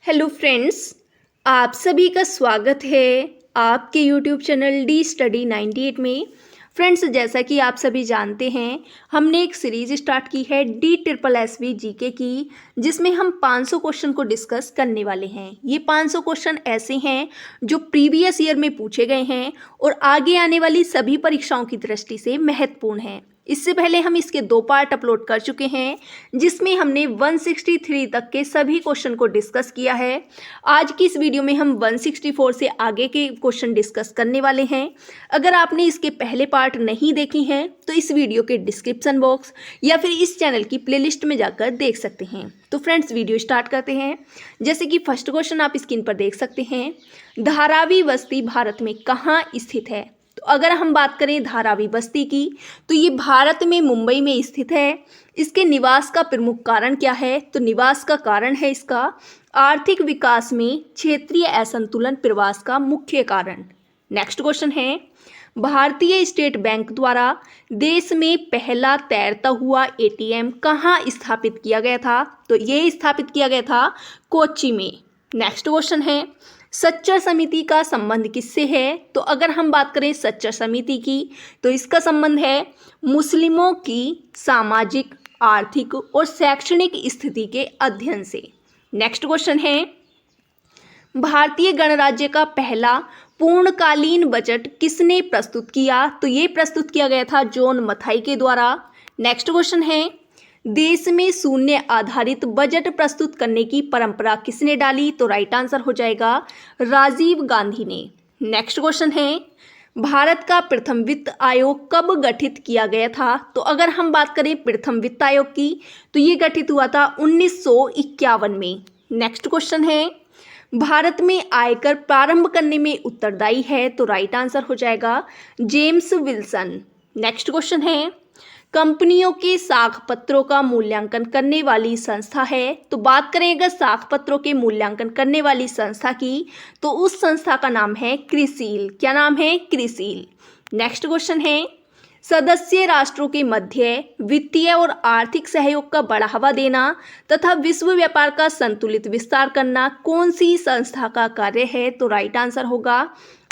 Hello friends, आप सभी का स्वागत है आपके यूट्यूब चैनल डी स्टडी 98 में। फ्रेंड्स, जैसा कि आप सभी जानते हैं, हमने एक सीरीज स्टार्ट की है DSSB जीके की, जिसमें हम 500 क्वेश्चन को डिस्कस करने वाले हैं। ये 500 क्वेश्चन ऐसे हैं जो प्रीवियस ईयर में पूछे गए हैं और आगे आने वाली सभी परीक्षाओं की दृष्टि से महत्वपूर्ण हैं। इससे पहले हम इसके 2 पार्ट अपलोड कर चुके हैं, जिसमें हमने 163 तक के सभी क्वेश्चन को डिस्कस किया है। आज की इस वीडियो में हम 164 से आगे के क्वेश्चन डिस्कस करने वाले हैं। अगर आपने इसके पहले पार्ट नहीं देखी हैं तो इस वीडियो के डिस्क्रिप्शन बॉक्स या फिर इस चैनल की प्लेलिस्ट में जाकर देख सकते हैं। तो फ्रेंड्स, वीडियो स्टार्ट करते हैं। जैसे कि फर्स्ट क्वेश्चन आप स्क्रीन पर देख सकते हैं, धारावी बस्ती भारत में कहाँ स्थित है? तो अगर हम बात करें धारावी बस्ती की, तो ये भारत में मुंबई में स्थित है। इसके निवास का प्रमुख कारण क्या है? तो निवास का कारण है इसका आर्थिक विकास में क्षेत्रीय असंतुलन प्रवास का मुख्य कारण। नेक्स्ट क्वेश्चन है, भारतीय स्टेट बैंक द्वारा देश में पहला तैरता हुआ एटीएम कहाँ स्थापित किया गया था? तो ये स्थापित किया गया था कोच्चि में। नेक्स्ट क्वेश्चन है, सच्चर समिति का संबंध किससे है? तो अगर हम बात करें सच्चर समिति की, तो इसका संबंध है मुस्लिमों की सामाजिक, आर्थिक और शैक्षणिक स्थिति के अध्ययन से। नेक्स्ट क्वेश्चन है, भारतीय गणराज्य का पहला पूर्णकालीन बजट किसने प्रस्तुत किया? तो ये प्रस्तुत किया गया था जॉन मथाई के द्वारा। नेक्स्ट क्वेश्चन है, देश में शून्य आधारित बजट प्रस्तुत करने की परंपरा किसने डाली? तो राइट आंसर हो जाएगा राजीव गांधी ने। नेक्स्ट क्वेश्चन है, भारत का प्रथम वित्त आयोग कब गठित किया गया था? तो अगर हम बात करें प्रथम वित्त आयोग की, तो ये गठित हुआ था 1951 में। नेक्स्ट क्वेश्चन है, भारत में आयकर प्रारंभ करने में उत्तरदायी है? तो राइट आंसर हो जाएगा जेम्स विल्सन। नेक्स्ट क्वेश्चन है, कंपनियों के साख पत्रों का मूल्यांकन करने वाली संस्था है? तो बात करें अगर साख पत्रों के मूल्यांकन करने वाली संस्था की, तो उस संस्था का नाम है क्रिसिल। क्या नाम है? क्रिसिल। नेक्स्ट क्वेश्चन है, सदस्य राष्ट्रों के मध्य वित्तीय और आर्थिक सहयोग का बढ़ावा देना तथा विश्व व्यापार का संतुलित विस्तार करना कौन सी संस्था का कार्य है? तो राइट आंसर होगा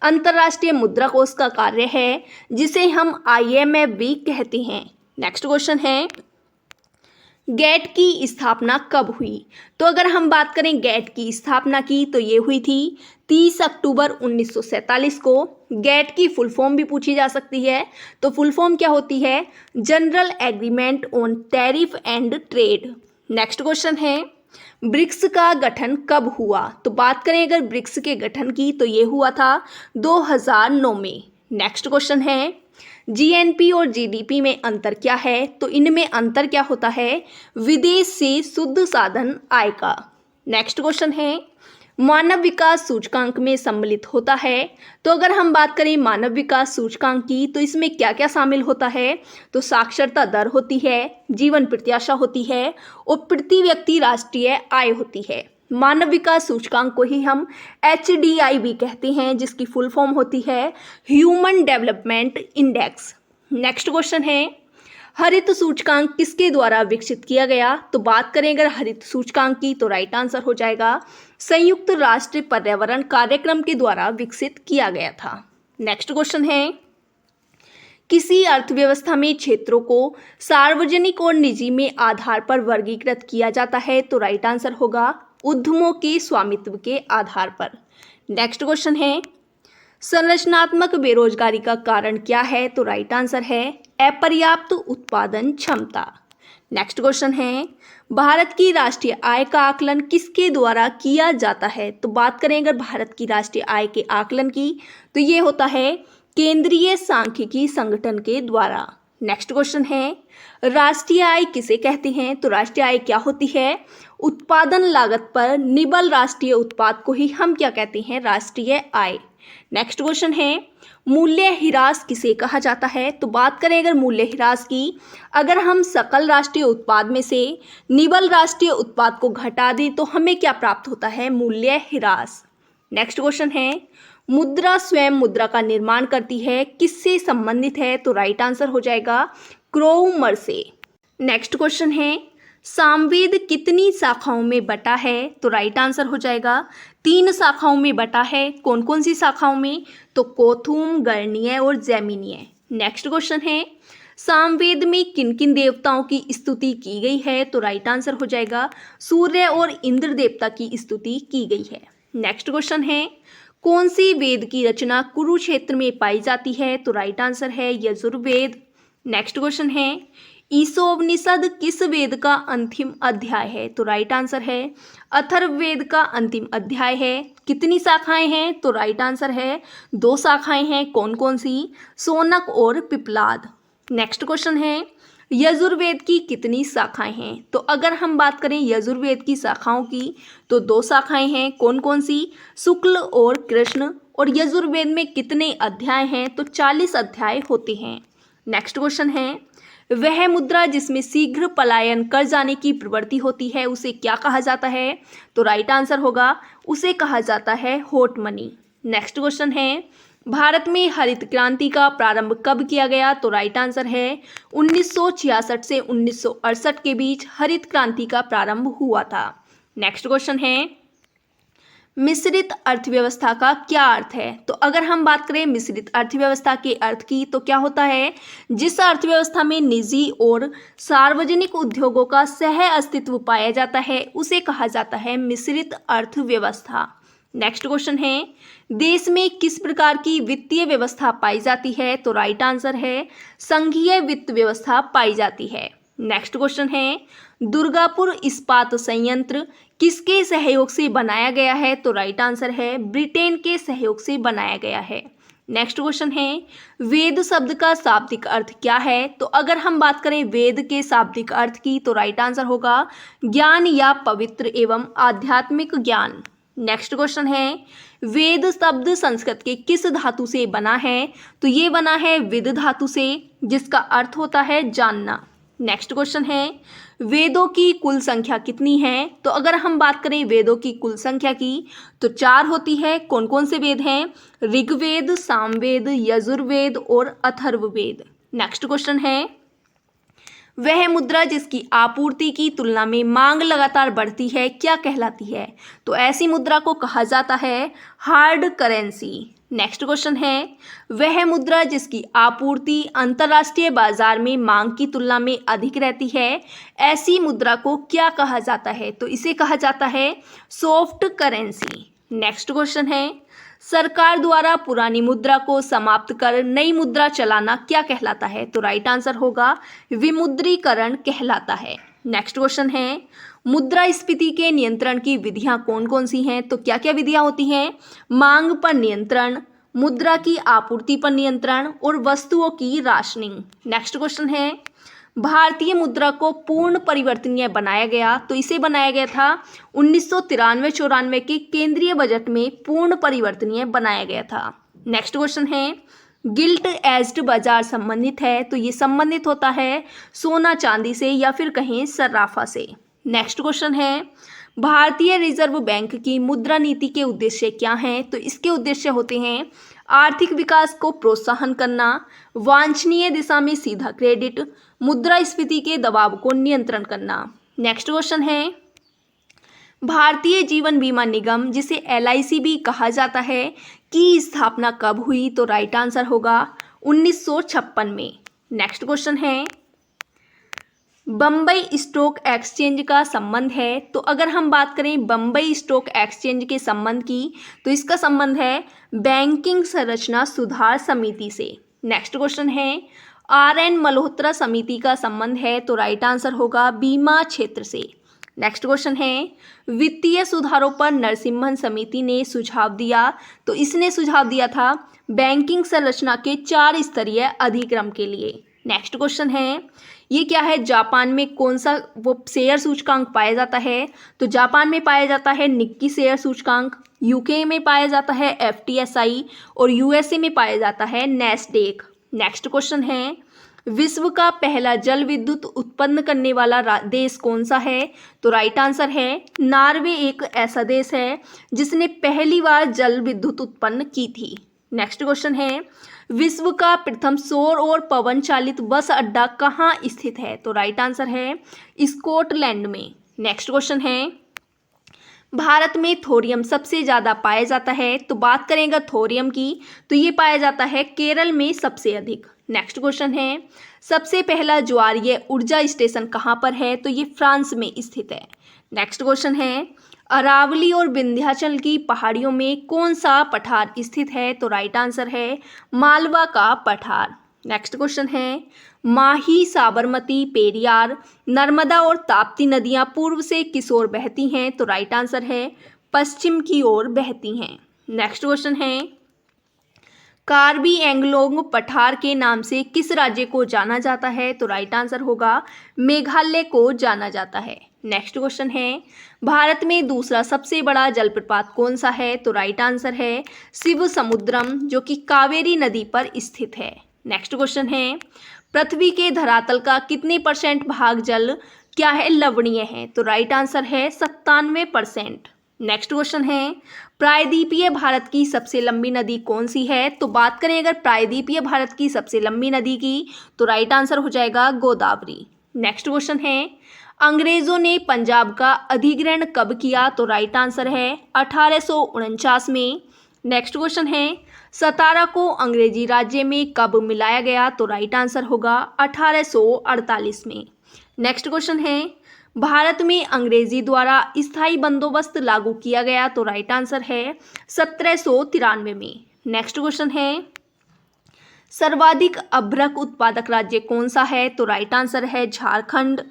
अंतर्राष्ट्रीय मुद्रा कोष का कार्य है, जिसे हम IMF भी कहते हैं। नेक्स्ट क्वेश्चन है, गेट की स्थापना कब हुई? तो अगर हम बात करें गेट की स्थापना की, तो ये हुई थी 30 अक्टूबर 1947 को। गेट की फुल फॉर्म भी पूछी जा सकती है, तो फुल फॉर्म क्या होती है? General agreement on tariff and trade. Next question है, ब्रिक्स का गठन कब हुआ? तो बात करें अगर ब्रिक्स के गठन की, तो ये हुआ था 2009 में। नेक्स्ट क्वेश्चन है, GNP और GDP में अंतर क्या है? तो इनमें अंतर क्या होता है? विदेश से शुद्ध साधन आय का। नेक्स्ट क्वेश्चन है, मानव विकास सूचकांक में सम्मिलित होता है? तो अगर हम बात करें मानव विकास सूचकांक की, तो इसमें क्या क्या शामिल होता है? तो साक्षरता दर होती है, जीवन प्रत्याशा होती है और प्रति व्यक्ति राष्ट्रीय आय होती है। मानव विकास सूचकांक को ही हम HDI भी कहते हैं, जिसकी फुल फॉर्म होती है human development index. Next question है, हरित सूचकांक किसके द्वारा विकसित किया गया? तो बात करें अगर हरित सूचकांक की, तो राइट आंसर हो जाएगा संयुक्त राष्ट्र पर्यावरण कार्यक्रम के द्वारा विकसित किया गया था। नेक्स्ट क्वेश्चन है, किसी अर्थव्यवस्था में क्षेत्रों को सार्वजनिक और निजी में आधार पर वर्गीकृत किया जाता है? तो राइट आंसर होगा उद्यमों के स्वामित्व के आधार पर। नेक्स्ट क्वेश्चन है, संरचनात्मक बेरोजगारी का कारण क्या है? तो राइट आंसर है अपर्याप्त उत्पादन क्षमता। नेक्स्ट क्वेश्चन है, भारत की राष्ट्रीय आय का आकलन किसके द्वारा किया जाता है? तो बात करें अगर भारत की राष्ट्रीय आय के आकलन की, तो ये होता है केंद्रीय सांख्यिकी संगठन के द्वारा। नेक्स्ट क्वेश्चन है, राष्ट्रीय आय किसे कहते हैं? तो राष्ट्रीय आय क्या होती है? उत्पादन लागत पर निबल राष्ट्रीय उत्पाद को ही हम क्या कहते हैं? राष्ट्रीय आय। नेक्स्ट क्वेश्चन है, मूल्यह्रास किसे कहा जाता है? तो बात करें अगर मूल्यह्रास की, अगर हम सकल राष्ट्रीय उत्पाद में से निबल राष्ट्रीय उत्पाद को घटा दें तो हमें क्या प्राप्त होता है? मूल्यह्रास। नेक्स्ट क्वेश्चन है, मुद्रा स्वयं मुद्रा का निर्माण करती है, किससे संबंधित है? तो राइट आंसर हो जाएगा क्रोमर से। नेक्स्ट क्वेश्चन है, सामवेद कितनी शाखाओं में बटा है? तो राइट आंसर हो जाएगा 3 शाखाओं में बटा है। कौन कौन सी शाखाओं में? तो कोथुम, गणनीय और जैमिनीय। नेक्स्ट क्वेश्चन है, सामवेद में किन किन देवताओं की स्तुति की गई है? तो राइट आंसर हो जाएगा सूर्य और इंद्र देवता की स्तुति की गई है। नेक्स्ट क्वेश्चन है, कौन सी वेद की रचना कुरुक्षेत्र में पाई जाती है? तो राइट आंसर है यजुर्वेद। नेक्स्ट क्वेश्चन है, ईशोपनिषद किस वेद का अंतिम अध्याय है? तो राइट आंसर है अथर्ववेद का अंतिम अध्याय है। कितनी शाखाएं हैं? तो राइट आंसर है 2 शाखाएं हैं। कौन कौन सी? शौनक और पिप्लाद। नेक्स्ट क्वेश्चन है, यजुर्वेद की कितनी शाखाएं हैं? तो अगर हम बात करें यजुर्वेद की शाखाओं की तो 2 शाखाएं हैं। कौन कौन सी? शुक्ल और कृष्ण। और यजुर्वेद में कितने अध्याय हैं? तो 40 अध्याय होते हैं। नेक्स्ट क्वेश्चन है, वह मुद्रा जिसमें शीघ्र पलायन कर जाने की प्रवृत्ति होती है उसे क्या कहा जाता है? तो राइट आंसर होगा उसे कहा जाता है हॉट मनी। नेक्स्ट क्वेश्चन है, भारत में हरित क्रांति का प्रारंभ कब किया गया? तो राइट आंसर है 1966 से 1968 के बीच हरित क्रांति का प्रारंभ हुआ था। नेक्स्ट क्वेश्चन है, मिश्रित अर्थव्यवस्था का क्या अर्थ है? तो अगर हम बात करें मिश्रित अर्थव्यवस्था के अर्थ की तो क्या होता है? जिस अर्थव्यवस्था में निजी और सार्वजनिक उद्योगों का सह अस्तित्व पाया जाता है उसे कहा जाता है मिश्रित अर्थव्यवस्था। नेक्स्ट क्वेश्चन है, देश में किस प्रकार की वित्तीय व्यवस्था पाई जाती है? तो राइट आंसर है संघीय वित्त व्यवस्था पाई जाती है। नेक्स्ट क्वेश्चन है, दुर्गापुर इस्पात संयंत्र किसके सहयोग से बनाया गया है? तो राइट आंसर है ब्रिटेन के सहयोग से बनाया गया है। नेक्स्ट क्वेश्चन है, वेद शब्द का शाब्दिक अर्थ क्या है? तो अगर हम बात करें वेद के शाब्दिक अर्थ की तो राइट आंसर होगा ज्ञान या पवित्र एवं आध्यात्मिक ज्ञान। नेक्स्ट क्वेश्चन है, वेद शब्द संस्कृत के किस धातु से बना है? तो ये बना है विद धातु से जिसका अर्थ होता है जानना। नेक्स्ट क्वेश्चन है, वेदों की कुल संख्या कितनी है? तो अगर हम बात करें वेदों की कुल संख्या की तो 4 होती है। कौन कौन से वेद हैं? ऋग्वेद, सामवेद, यजुर्वेद और अथर्ववेद। नेक्स्ट क्वेश्चन है, वह मुद्रा जिसकी आपूर्ति की तुलना में मांग लगातार बढ़ती है क्या कहलाती है? तो ऐसी मुद्रा को कहा जाता है हार्ड करेंसी। नेक्स्ट क्वेश्चन है, वह मुद्रा जिसकी आपूर्ति अंतर्राष्ट्रीय बाजार में मांग की तुलना में अधिक रहती है ऐसी मुद्रा को क्या कहा जाता है? तो इसे कहा जाता है सॉफ्ट करेंसी। नेक्स्ट क्वेश्चन है, सरकार द्वारा पुरानी मुद्रा को समाप्त कर नई मुद्रा चलाना क्या कहलाता है? तो राइट आंसर होगा विमुद्रीकरण कहलाता है। नेक्स्ट क्वेश्चन है, मुद्रास्फीति के नियंत्रण की विधियां कौन कौन सी हैं? तो क्या क्या विधियां होती हैं? मांग पर नियंत्रण, मुद्रा की आपूर्ति पर नियंत्रण और वस्तुओं की राशनिंग। नेक्स्ट क्वेश्चन है, भारतीय मुद्रा को पूर्ण परिवर्तनीय बनाया गया तो इसे बनाया गया था 1993-94 के केंद्रीय बजट में पूर्ण परिवर्तनीय बनाया गया था। नेक्स्ट क्वेश्चन है, गिल्ट एज्ड बाजार संबंधित है तो ये संबंधित होता है सोना चांदी से या फिर कहें सर्राफा से। नेक्स्ट क्वेश्चन है, भारतीय रिजर्व बैंक की मुद्रा नीति के उद्देश्य क्या हैं? तो इसके उद्देश्य होते हैं आर्थिक विकास को प्रोत्साहन करना, वांछनीय दिशा में सीधा क्रेडिट, मुद्रास्फीति के दबाव को नियंत्रण करना। नेक्स्ट क्वेश्चन है, भारतीय जीवन बीमा निगम जिसे LIC भी कहा जाता है की स्थापना कब हुई? तो राइट आंसर होगा 1956 में। नेक्स्ट क्वेश्चन है, बम्बई स्टॉक एक्सचेंज का संबंध है तो अगर हम बात करें बम्बई स्टॉक एक्सचेंज के संबंध की तो इसका संबंध है बैंकिंग संरचना सुधार समिति से। नेक्स्ट क्वेश्चन है, RN मल्होत्रा समिति का संबंध है तो राइट आंसर होगा बीमा क्षेत्र से। नेक्स्ट क्वेश्चन है, वित्तीय सुधारों पर नरसिम्हन समिति ने सुझाव दिया तो इसने सुझाव दिया था बैंकिंग संरचना के 4 स्तरीय अधिक्रम के लिए। नेक्स्ट क्वेश्चन है, ये क्या है? जापान में कौन सा वो शेयर सूचकांक पाया जाता है? तो जापान में पाया जाता है निक्की शेयर सूचकांक, UK में पाया जाता है FTSI और USA में पाया जाता है नैस्डैक। नेक्स्ट क्वेश्चन है, विश्व का पहला जल विद्युत उत्पन्न करने वाला देश कौन सा है? तो राइट आंसर है नॉर्वे एक ऐसा देश है जिसने पहली बार जल विद्युत उत्पन्न की थी। नेक्स्ट क्वेश्चन है, विश्व का प्रथम सौर और पवन चालित बस अड्डा कहाँ स्थित है? तो राइट आंसर है स्कॉटलैंड में। नेक्स्ट क्वेश्चन है, भारत में थोरियम सबसे ज़्यादा पाया जाता है। तो बात करेंगे थोरियम की, तो ये पाया जाता है केरल में सबसे अधिक। नेक्स्ट क्वेश्चन है, सबसे पहला ज्वारीय ऊर्जा स्टेशन कहाँ पर है? तो ये फ्रांस में स्थित है। नेक्स्ट क्वेश्चन है, अरावली और विंध्याचल की पहाड़ियों में कौन सा पठार स्थित है? तो राइट आंसर है मालवा का पठार। नेक्स्ट क्वेश्चन है, माही, साबरमती, पेरियार, नर्मदा और ताप्ती नदियां पूर्व से किस ओर बहती हैं? तो राइट आंसर है पश्चिम की ओर बहती हैं। नेक्स्ट क्वेश्चन है, कार्बी एंगलोंग पठार के नाम से किस राज्य को जाना जाता है? तो राइट आंसर होगा मेघालय को जाना जाता है। नेक्स्ट क्वेश्चन है, भारत में दूसरा सबसे बड़ा जलप्रपात कौन सा है? तो राइट आंसर है शिव समुद्रम, जो कि कावेरी नदी पर स्थित है। नेक्स्ट क्वेश्चन है, पृथ्वी के धरातल का कितने % भाग जल क्या है? लवणीय है। तो राइट आंसर है 97%। नेक्स्ट क्वेश्चन है, प्रायद्वीपीय भारत की सबसे लंबी नदी कौन सी है? तो बात करें अगर प्रायद्वीपीय भारत की सबसे लंबी नदी की, तो राइट आंसर हो जाएगा गोदावरी। नेक्स्ट क्वेश्चन है, अंग्रेजों ने पंजाब का अधिग्रहण कब किया? तो राइट आंसर है 1849 में। नेक्स्ट क्वेश्चन है, सतारा को अंग्रेजी राज्य में कब मिलाया गया? तो राइट आंसर होगा 1848 में। नेक्स्ट क्वेश्चन है, भारत में अंग्रेजी द्वारा स्थायी बंदोबस्त लागू किया गया? तो राइट आंसर है 1793 में। नेक्स्ट क्वेश्चन है, सर्वाधिक अभ्रक उत्पादक राज्य कौन सा है? तो राइट आंसर है झारखंड।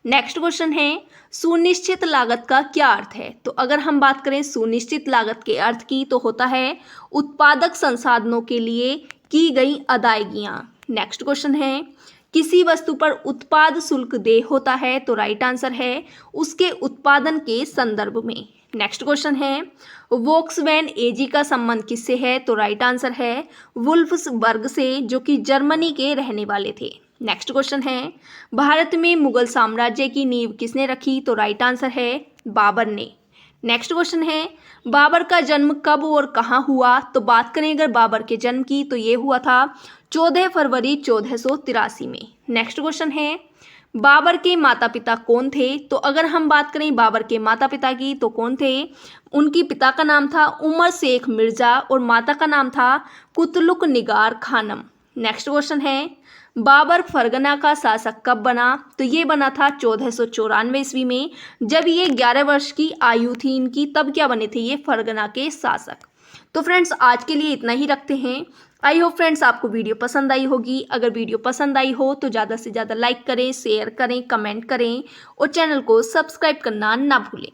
नेक्स्ट क्वेश्चन है, सुनिश्चित लागत का क्या अर्थ है? तो अगर हम बात करें सुनिश्चित लागत के अर्थ की, तो होता है उत्पादक संसाधनों के लिए की गई अदायगियां। नेक्स्ट क्वेश्चन है, किसी वस्तु पर उत्पाद शुल्क देय होता है? तो राइट आंसर है उसके उत्पादन के संदर्भ में। नेक्स्ट क्वेश्चन है, वोक्सवैगन एजी का संबंध किससे है? तो राइट आंसर है वुल्फ्सबर्ग से, जो कि जर्मनी के रहने वाले थे। नेक्स्ट क्वेश्चन है, भारत में मुगल साम्राज्य की नींव किसने रखी? तो राइट आंसर है बाबर ने। नेक्स्ट क्वेश्चन है, बाबर का जन्म कब और कहाँ हुआ? तो बात करें अगर बाबर के जन्म की, तो ये हुआ था 14 फरवरी 1483 में। नेक्स्ट क्वेश्चन है, बाबर के माता पिता कौन थे? तो अगर हम बात करें बाबर के माता पिता की, तो कौन थे? उनकी पिता का नाम था उमर शेख मिर्जा और माता का नाम था कुतलुक निगार खानम। नेक्स्ट क्वेश्चन है, बाबर फरगना का शासक कब बना? तो ये बना था 1494 ईस्वी में, जब ये 11 वर्ष की आयु थी इनकी, तब क्या बने थे ये फरगना के शासक। तो फ्रेंड्स आज के लिए इतना ही रखते हैं। आई होप फ्रेंड्स आपको वीडियो पसंद आई होगी। अगर वीडियो पसंद आई हो तो ज़्यादा से ज़्यादा लाइक करें, शेयर करें, कमेंट करें और चैनल को सब्सक्राइब करना ना भूलें।